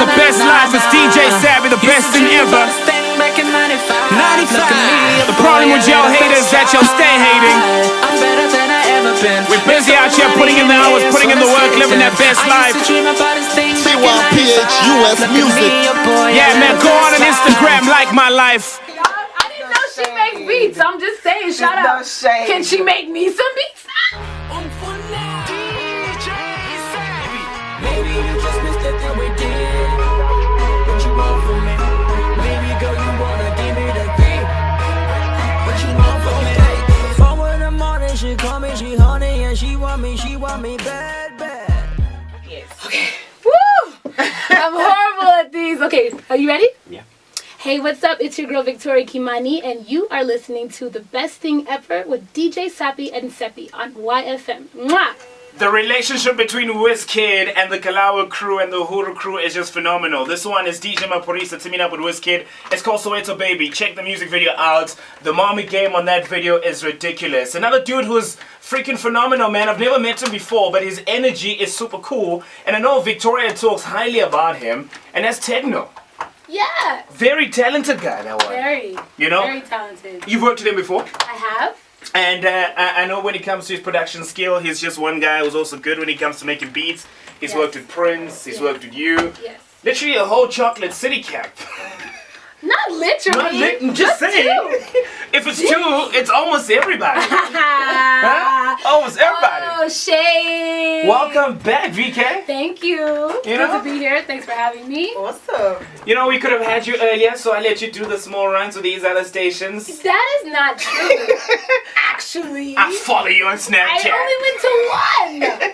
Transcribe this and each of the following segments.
The best life is DJ Sabby, the best thing ever. The problem with y'all haters is that y'all stay hating. We're busy out here putting in the hours, putting in the work, living that best life. CYPH US Music. Yeah, man, go on Instagram, like my life. I didn't know she makes beats. I'm just saying, shout out. Can she make me some beats? Maybe you just missed the thing we did. What you want from me? Maybe girl, you wanna give me the thing. What you want from me? 4 in the morning, she call me, she honey, and she want me bad, bad. Yes. Okay. Woo! I'm horrible at these. Okay, are you ready? Yeah. Hey, what's up? It's your girl Victoria Kimani, and you are listening to The Best Thing Ever with DJ Cuppy and Seppi on YFM. Mwah! The relationship between WizKid and the Kalawa crew and the Uhuru crew is just phenomenal. This one is DJ Maporisa teaming up with WizKid. It's called Soweto Baby. Check the music video out. The mommy game on that video is ridiculous. Another dude who's freaking phenomenal, man. I've never met him before, but his energy is super cool. And I know Victoria talks highly about him, and that's Techno. Yeah. Very talented guy, that one. Very. You know? Very talented. You've worked with him before? I have. And I know when it comes to his production skill, he's just one guy who's also good when it comes to making beats. He's worked with Prince, he's worked with you. Yes. Literally a whole chocolate city cap. Not literally. I'm just saying. If it's two, it's almost everybody. Huh? Almost everybody. Oh, shade. Welcome back, VK. Thank you. Good to be here. Thanks for having me. Awesome. You know, we could have had you earlier, so I let you do the small runs with these other stations. That is not true. Actually. I follow you on Snapchat. I only went to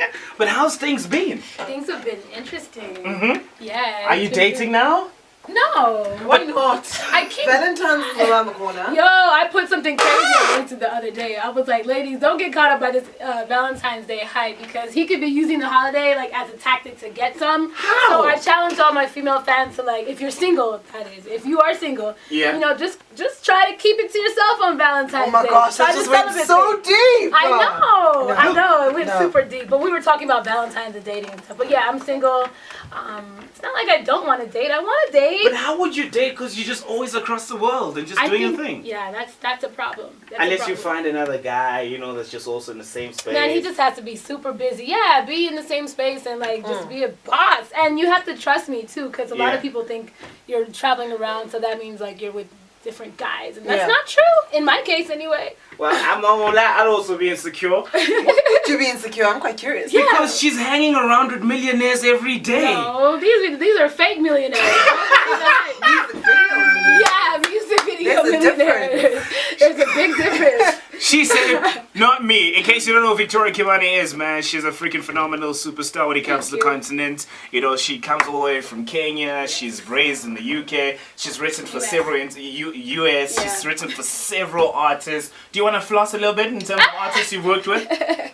one. But how's things been? Things have been interesting. Mm-hmm. Yeah. Are you dating now? No. Why not? I keep. Valentine's is around the corner. Yo, I put something crazy on LinkedIn the other day. I was like, ladies, don't get caught up by this Valentine's Day hype because he could be using the holiday like as a tactic to get some. How? So I challenged all my female fans to like, if you're single, that is, if you are single, you know, just try to keep it to yourself on Valentine's Day. Oh my gosh, that just went so deep. I know, it went super deep. But we were talking about Valentine's and dating and stuff. But yeah, I'm single. It's not like I don't want to date. I want to date. But how would you date? Because you're just always across the world and just doing your thing. Yeah, that's a problem. Unless you find another guy, you know, that's just also in the same space. Man, he just has to be super busy. Yeah, be in the same space and like just be a boss. And you have to trust me too, because a lot of people think you're traveling around, so that means like you're with different guys, and that's not true in my case anyway. Well, I'm not gonna lie, I'd also be insecure. Why would you be insecure? I'm quite curious. Because she's hanging around with millionaires every day. No, these are fake millionaires. Yeah, music video millionaires. There's a big difference. She said, not me. In case you don't know who Victoria Kimani is, man, she's a freaking phenomenal superstar when it comes to the continent. You know, she comes all the way from Kenya. She's raised in the UK. She's written for several US. She's written for several artists. Do you want to floss a little bit in terms of artists you've worked with?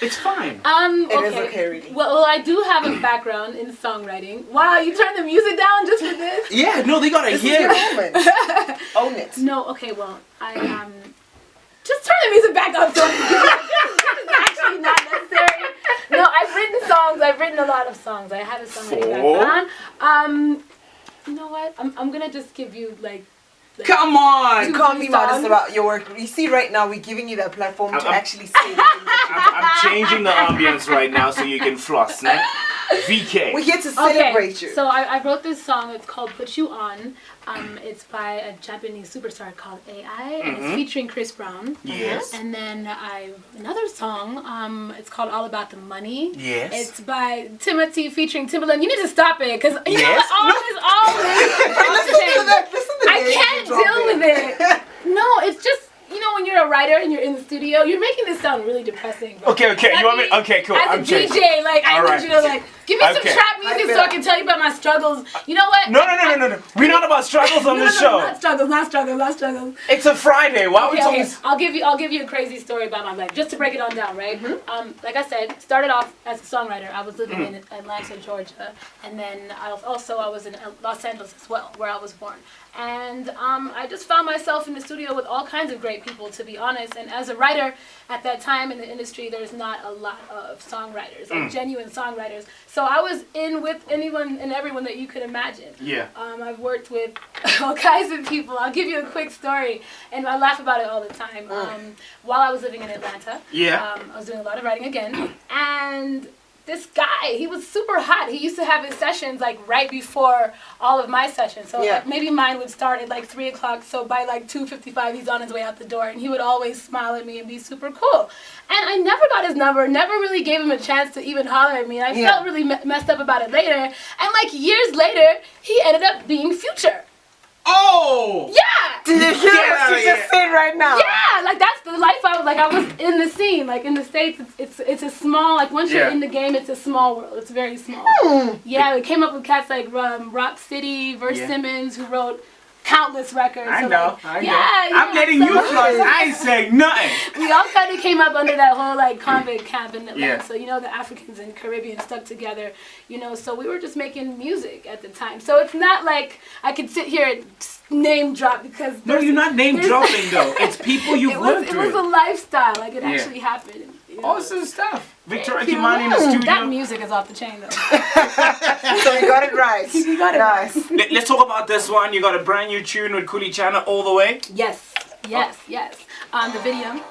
It's fine. It is okay, really. Well, I do have a background in songwriting. Wow, you turned the music down just for this? Yeah, no, they gotta hear it. Own it. No, okay, well, I just turn the music back up. So it's actually not necessary. No, I've written songs. I've written a lot of songs. I have a songwriting background. You know what? I'm gonna just give you like. Come on! You can't be modest about your work. You see, right now we're giving you that platform to actually say. I'm changing the ambience right now so you can floss, né? VK. We're here to celebrate you. So I wrote this song. It's called "Put You On." It's by a Japanese superstar called AI, and it's featuring Chris Brown. Yes. And then another song. It's called "All About the Money." Yes. It's by Timothy featuring Timbaland. You need to stop it, because you know what? I can't deal with it. No, it's just. You know, when you're a writer and you're in the studio, you're making this sound really depressing. Bro. Okay. You want me? Okay, cool. As a DJ, like, I need you to, like, give me some trap music so I can tell you about my struggles. You know what? No. We're not about struggles on this show. Not struggles. It's a Friday. Why are we talking? I'll give you a crazy story about my life, just to break it on down, right? Like I said, started off as a songwriter. I was living in Atlanta, Georgia, and then I was in Los Angeles as well, where I was born. And I just found myself in the studio with all kinds of great people, to be honest. And as a writer, at that time in the industry, there's not a lot of songwriters, like genuine songwriters. So I was in with anyone and everyone that you could imagine. Yeah. I've worked with all kinds of people. I'll give you a quick story, and I laugh about it all the time. While I was living in Atlanta, I was doing a lot of writing again, and this guy, he was super hot. He used to have his sessions like right before all of my sessions. So like, maybe mine would start at like 3 o'clock. So by like 2:55, he's on his way out the door, and he would always smile at me and be super cool. And I never got his number, never really gave him a chance to even holler at me. And I felt really messed up about it later. And like years later, he ended up being Future. Oh! Yeah! Did you hear what she just said right now? Yeah, like that's the life I was in the scene. Like in the States, it's a small, like once you're in the game, it's a small world. It's very small. Yeah, we came up with cats like Rock City, Verse Simmons, who wrote countless records. I so know. Yeah, I'm letting you close. I ain't saying nothing. We all kind of came up under that whole like convict camp in Atlanta. Yeah. So you know the Africans and Caribbean stuck together. You know, so we were just making music at the time. So it's not like I could sit here and name drop because no, you're not name dropping though. It's people you've worked with. It was a lifestyle. Like it actually happened. You know? Awesome stuff. Victoria Kimani in the studio. That music is off the chain though. So you got it right. You got it nice. right. Let's talk about this one. You got a brand new tune with Kuli Chana all the way. Yes. The video.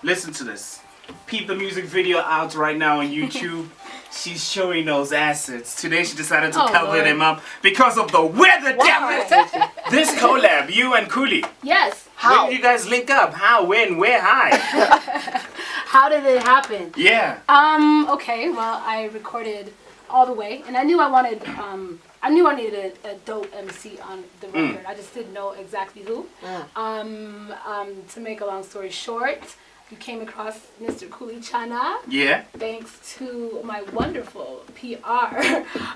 Listen to this. Peep the music video out right now on YouTube. She's showing those assets. Today she decided to cover them up because of the weather. This collab, you and Kuli. Yes. How did you guys link up? How, when, where, hi? How did it happen? Yeah. Okay, well, I recorded all the way, and I knew I needed a dope MC on the record. I just didn't know exactly who. To make a long story short, you came across Mr. Kuli Chana. Yeah. Thanks to my wonderful PR,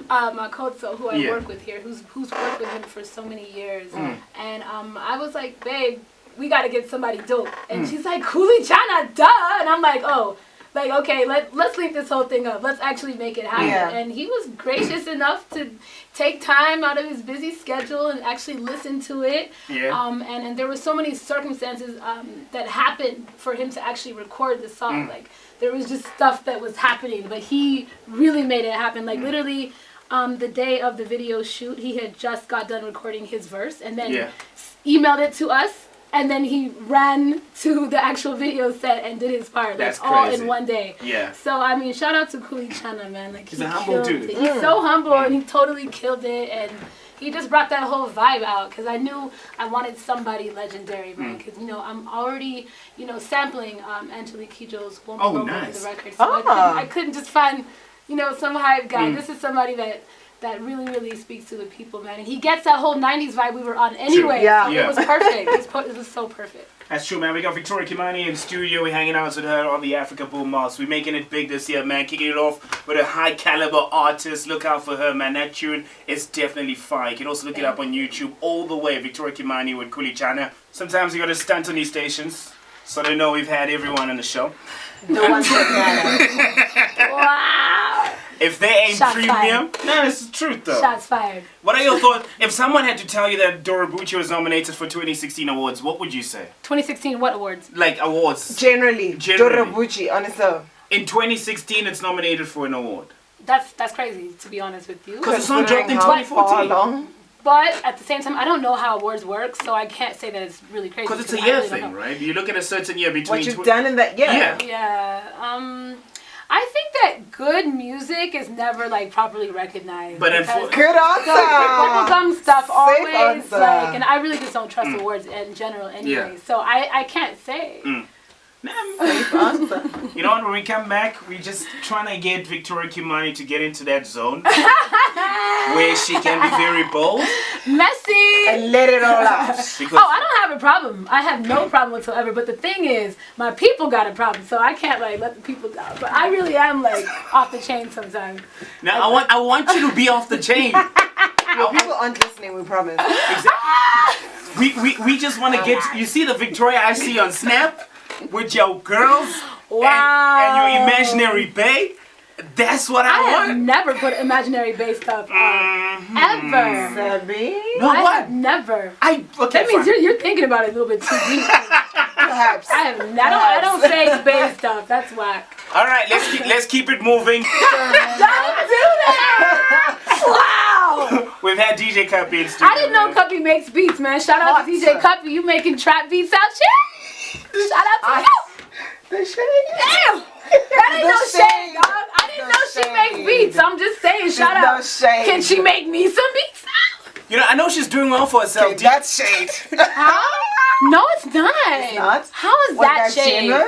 Makoto, who I work with here, who's worked with him for so many years. And I was like, babe, we got to get somebody dope. And she's like, Kuli Chana, duh. And I'm like, oh. Like, okay, let's link this whole thing up. Let's actually make it happen. Yeah. And he was gracious enough to take time out of his busy schedule and actually listen to it. Yeah. And there were so many circumstances that happened for him to actually record the song. Like, there was just stuff that was happening, but he really made it happen. Like, literally, the day of the video shoot, he had just got done recording his verse and then emailed it to us. And then he ran to the actual video set and did his part. That's like, all in one day. Yeah. So, I mean, shout out to Kuli Chana, man. Like, he's a humble dude. He's so humble and he totally killed it. And he just brought that whole vibe out. Because I knew I wanted somebody legendary, man. Because, you know, I'm already, you know, sampling Angelique Kidjo's Woman Logo in the record. So I couldn't just find, you know, some hype guy. This is somebody that really, really speaks to the people, man. And he gets that whole 90s vibe we were on anyway. Yeah. So it was perfect. It was so perfect. That's true, man. We got Victoria Kimani in studio. We're hanging out with her on the Africa Boom Mouse. We're making it big this year, man. Kicking it off with a high caliber artist. Look out for her, man. That tune is definitely fire. You can also look it up on YouTube all the way. Victoria Kimani with Kuli Chana. Sometimes you got to stunt on these stations so they know we've had everyone on the show. No one's Wow. If they ain't Shots premium, fired. no, it's the truth though. Shots fired. What are your thoughts? If someone had to tell you that Dora Bucci was nominated for 2016 awards, what would you say? 2016 what awards? Like awards. Generally. Dora Bucci on its own. In 2016, it's nominated for an award. That's crazy, to be honest with you. Because the song dropped in 2014. But at the same time, I don't know how awards work, so I can't say that it's really crazy. Because it's a year thing, right? You look at a certain year between... What you've done in that year. Yeah. I think that good music is never like properly recognized. But good answer. Bubblegum stuff always answer. like, and I really just don't trust awards in general anyway. Yeah. So I can't say. Safe answer. You know what? When we come back, we're just trying to get Victoria Kimani to get into that zone where she can be very bold, messy, and let it all out. I don't have a problem. I have no problem whatsoever. But the thing is, my people got a problem, so I can't like let the people down. But I really am like off the chain sometimes. Now I want you to be off the chain. People aren't listening. We promise. Exactly. We just want to get. You see the Victoria I see on Snap. With your girls and your imaginary bae, that's what I want. I have never put imaginary bae stuff on ever. Sabby? No, I have never. Okay, that means you're thinking about it a little bit too deep. Perhaps. I don't say bass stuff. That's whack. All right, let's keep it moving. Don't do that! Wow! We've had DJ Cuppy in studio. I didn't know Cuppy makes beats, man. Shout out to DJ Cuppy. You making trap beats out here? Shout out to you. The shade. Damn! That ain't no shade, dog. I didn't know she makes beats. I'm just saying, shout out. No shade. Can she make me some beats? You know, I know she's doing well for herself. Okay, that's shade. How? No, it's not. It's not? How is that shade? Genuine?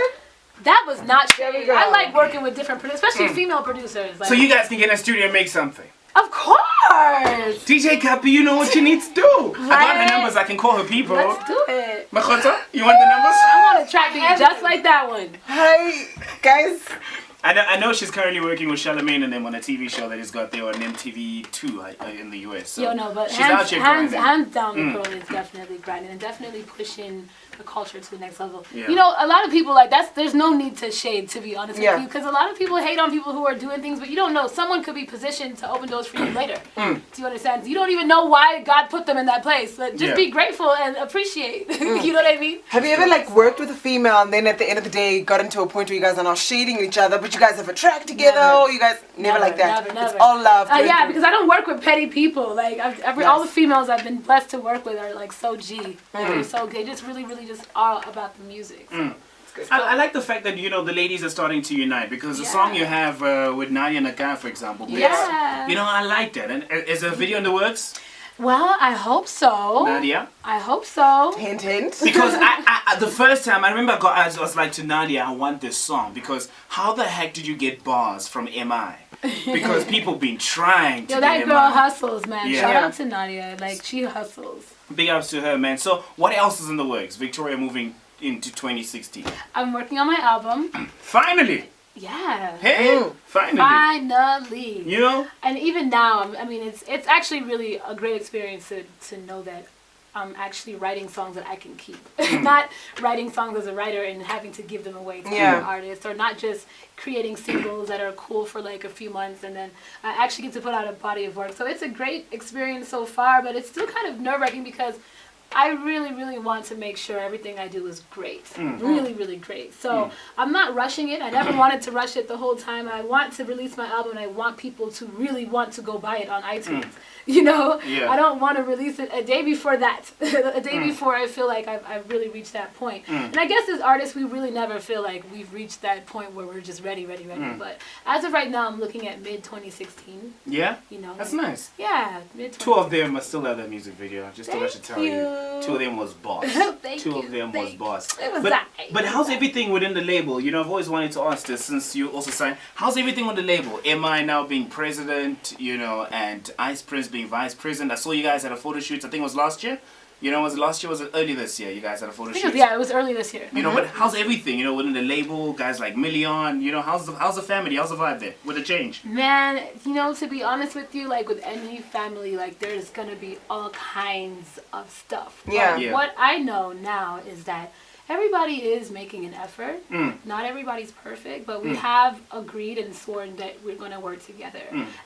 That was not shade. go. I like working with different producers, especially female producers. Like, So you guys can get in the studio and make something. of course. DJ Cuppy, you know what you need to do. I got her Right. numbers. I can call her people. Let's do it. Makhota, you want the numbers? I want a trap beat just like that one. Hi, guys. I know she's currently working with Charlamagne and them on a TV show that he's got there on MTV2 in the US. So Yo, no, but she's out here grinding. hands down, the girl is definitely grinding and definitely pushing the culture to the next level. Yeah. You know, a lot of people like there's no need to shade, to be honest Yeah. with you, because a lot of people hate on people who are doing things, but you don't know. Someone could be positioned to open doors for you later. Do you understand? You don't even know why God put them in that place. But just Yeah. be grateful and appreciate. You know what I mean? Have you ever like worked with a female and then at the end of the day got into a point where you guys are not shading each other, but you guys have a track together? Never. Or you guys never like that. Never. It's all love. Yeah, because I don't work with petty people. Like all the females I've been blessed to work with are like so G. Like, they're so good. Just really just all about the music. So. I like the fact that, you know, the ladies are starting to unite because the song you have with Nadia Nagar, for example, Yeah. you know, I like that. And is there a video in the works, Well, I hope so. Nadia? I hope so. Hint, hint. Because I the first time I remember I was like to Nadia, I want this song because how the heck did you get bars from MI? Because people been trying to Yo, get that girl MI. hustles, man. Yeah. Shout out to Nadia. Like, she hustles. Big ups to her, man. So what else is in the works? Victoria moving into 2016. I'm working on my album. Finally! Yeah. Hey! Finally! Finally. You know? And even now, I mean, it's actually really a great experience to know that I'm actually writing songs that I can keep. Not writing songs as a writer and having to give them away to other artists, or not just creating singles that are cool for like a few months and then I actually get to put out a body of work. So it's a great experience so far, but it's still kind of nerve-wracking because I really want to make sure everything I do is great. Really great. So I'm not rushing it. I never wanted to rush it the whole time. I want to release my album and I want people to really want to go buy it on iTunes. You know? Yeah. I don't want to release it a day before that. A day before I feel like I've really reached that point. And I guess as artists we really never feel like we've reached that point where we're just ready. But as of right now I'm looking at mid-2016. Yeah? You know? That's nice. Yeah, mid-2016. Two of them are still have that music video, just to let you tell you. Two of them was boss. Two of them was boss. It was but how's everything within the label? You know, I've always wanted to ask this since you also signed. How's everything on the label? Am I now being president, you know, and Ice Prince being vice president? I saw you guys had a photo shoot, I think it was last year. You know, was it last year or was it early this year? You guys had a photo shoot. Yeah, it was early this year. You know, but how's everything, you know, within the label, guys like Million, you know, how's the family, how's the vibe there with the change? Man, you know, to be honest with you, like with any family, like there's gonna be all kinds of stuff. Yeah. But what I know now is that everybody is making an effort. Not everybody's perfect, but we have agreed and sworn that we're going to work together.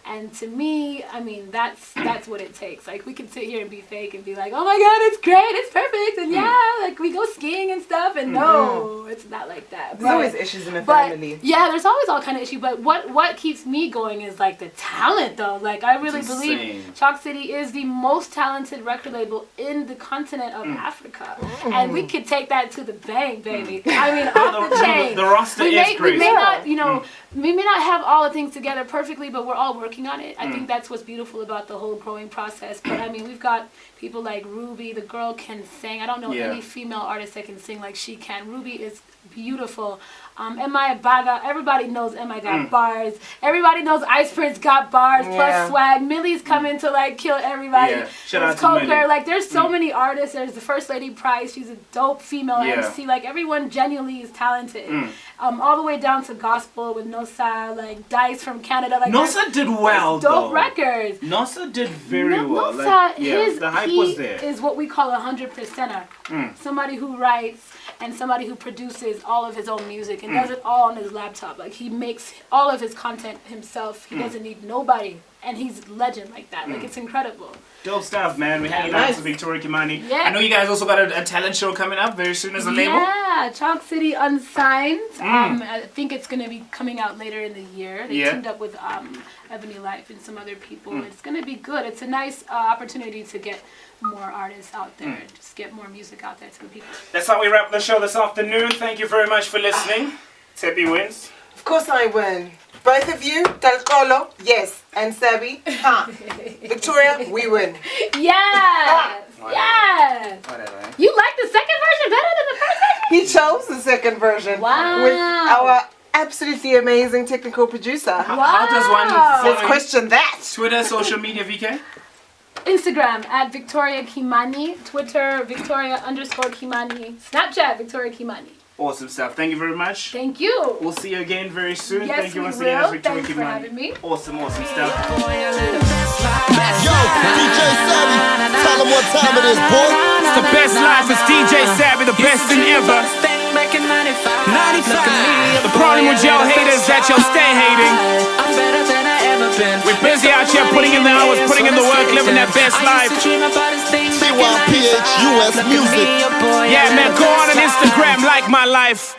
And to me, I mean, that's what it takes. Like, we can sit here and be fake and be like, oh my God, it's great, it's perfect, and yeah, like we go skiing and stuff, and no, it's not like that. There's always issues in a family. Yeah, there's always all kind of issues, but what keeps me going is like the talent, though. Like, I really believe Chalk City is the most talented record label in the continent of Africa. And we could take that to the bank, baby. I mean, off the chain. The roster is crazy. We may not, you know, we may not have all the things together perfectly, but we're all working on it. I think that's what's beautiful about the whole growing process. But I mean, we've got people like Ruby. The girl can sing. I don't know any female artist that can sing like she can. Ruby is beautiful. M.I. Baga, everybody knows M.I. got bars. Everybody knows Ice Prince got bars, plus swag. Millie's coming to like kill everybody. Yeah. Shout out to Millie. Like, there's so many artists. There's the First Lady Price. She's a dope female MC. Like, everyone genuinely is talented. All the way down to gospel with Nosa, like Dice from Canada. Like, Nosa did well, dope records. Nosa did very well. Nosa, Like, the hype was there. He is what we call a 100%er. Somebody who writes and somebody who produces all of his own music and does it all on his laptop. Like, he makes all of his content himself. He doesn't need nobody and he's a legend like that. Like, it's incredible. Dope stuff, man. We're hanging out with Victoria Kimani. Yeah. I know you guys also got a talent show coming up very soon as a label. Yeah, Chalk City Unsigned. I think it's going to be coming out later in the year. They teamed up with Ebony Life and some other people. It's going to be good. It's a nice opportunity to get more artists out there, just get more music out there to the people. That's how we wrap the show this afternoon. Thank you very much for listening. Teppy wins. Of course I win. Both of you, Dalcolo, yes, and Sabby, Victoria, we win. Yes! Yes! Whatever. You like the second version better than the first version? He chose the second version. Wow. With our absolutely amazing technical producer. How does one Let's follow question that. Twitter, social media, VK? Instagram at Victoria Kimani, Twitter Victoria_Kimani, Snapchat Victoria Kimani. Awesome stuff. Thank you very much. Thank you. We'll see you again very soon. Yes, Thank you we once will. again, Victoria Thanks for having me. Awesome stuff. Yo, DJ Sabby, tell them what time it is, boy. It's the best life. It's DJ Sabby, the best thing ever. 95. The problem with y'all haters is that y'all stay hating. We're busy out here putting in the hours, putting in the work, living that best life. CYPH US Music. Yeah, man, go on Instagram, like my life.